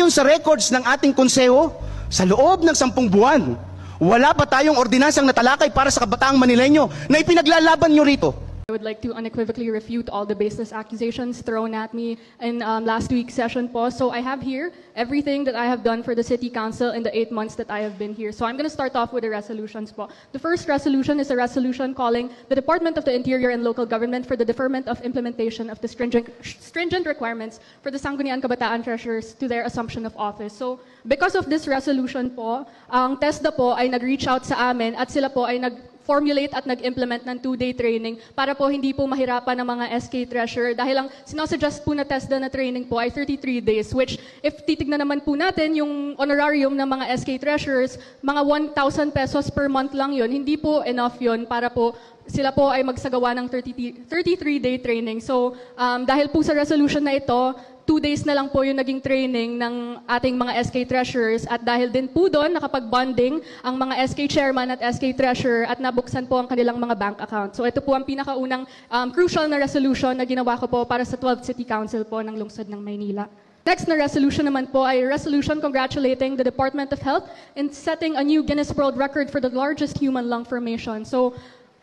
ayon sa records ng ating konseho, sa loob ng 10 buwan, wala pa tayong ordinansang natalakay para sa kabataang Manileño na ipinaglalaban nyo rito. I would like to unequivocally refute all the baseless accusations thrown at me in last week's session po. So I have here everything that I have done for the City Council in the 8 months that I have been here. So I'm going to start off with the resolutions po. The first resolution is a resolution calling the Department of the Interior and Local Government for the deferment of implementation of the stringent requirements for the Sangguniang Kabataan Treasurers to their assumption of office. So because of this resolution po, ang TESDA po ay nag-reach out sa amin at sila po ay formulate at nag-implement ng 2-day training para po hindi po mahirapan ng mga SK Treasurer dahil ang sinasuggest po na TESDA na training po ay 33 days which if titignan naman po natin yung honorarium ng mga SK Treasurers, mga 1,000 pesos per month lang yun, hindi po enough yun para po sila po ay magsagawa ng 33-day training. So dahil po sa resolution na ito, 2 days na lang po yung naging training ng ating mga SK Treasurers at dahil din po doon nakapag-bonding ang mga SK Chairman at SK Treasurer at nabuksan po ang kanilang mga bank account. So ito po ang pinakaunang crucial na resolution na ginawa ko po para sa 12th City Council po ng lungsod ng Maynila. Next na resolution naman po ay resolution congratulating the Department of Health in setting a new Guinness World Record for the largest human lung formation. So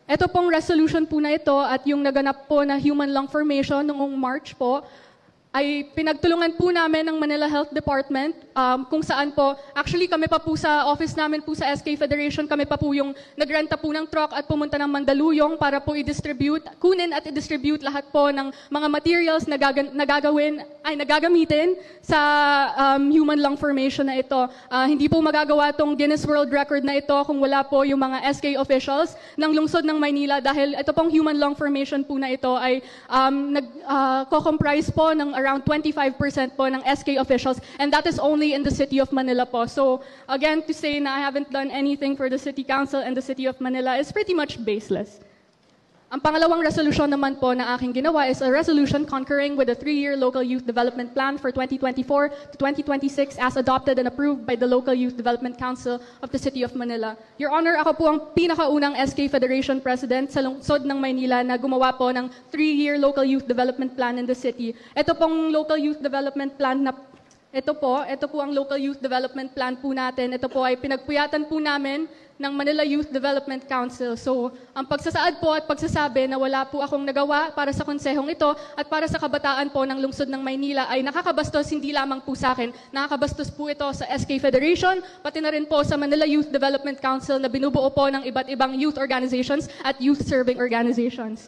ito pong resolution po na ito at yung naganap po na human lung formation noong March po, ay pinagtulungan po namin ng Manila Health Department kung saan po, actually kami pa po sa office namin po sa SK Federation, kami pa po yung nagrenta po ng truck at pumunta ng Mandaluyong para po kunin at i-distribute lahat po ng mga materials na nagagamitin sa human lung formation na ito. Hindi po magagawa tong Guinness World Record na ito kung wala po yung mga SK officials ng lungsod ng Maynila dahil ito pong human lung formation po na ito ay nag-comprise po ng around 25% po ng SK officials and that is only in the City of Manila po. So again, to say na I haven't done anything for the City Council and the City of Manila is pretty much baseless. Ang pangalawang resolution naman po na aking ginawa is a resolution concurring with the 3-year Local Youth Development Plan for 2024 to 2026 as adopted and approved by the Local Youth Development Council of the City of Manila. Your Honor, ako po ang pinakaunang SK Federation President sa lungsod ng Maynila na gumawa po ng 3-year Local Youth Development Plan in the city. Ito pong Local Youth Development Plan na ito po ang Local Youth Development Plan po natin. Ito po ay pinagpuyatan po namin ng Manila Youth Development Council. So, ang pagsasaad po at pagsasabi na wala po akong nagawa para sa konsehong ito at para sa kabataan po ng lungsod ng Maynila ay nakakabastos hindi lamang po sa akin, nakakabastos po ito sa SK Federation, pati na rin po sa Manila Youth Development Council na binubuo po ng iba't ibang youth organizations at youth-serving organizations.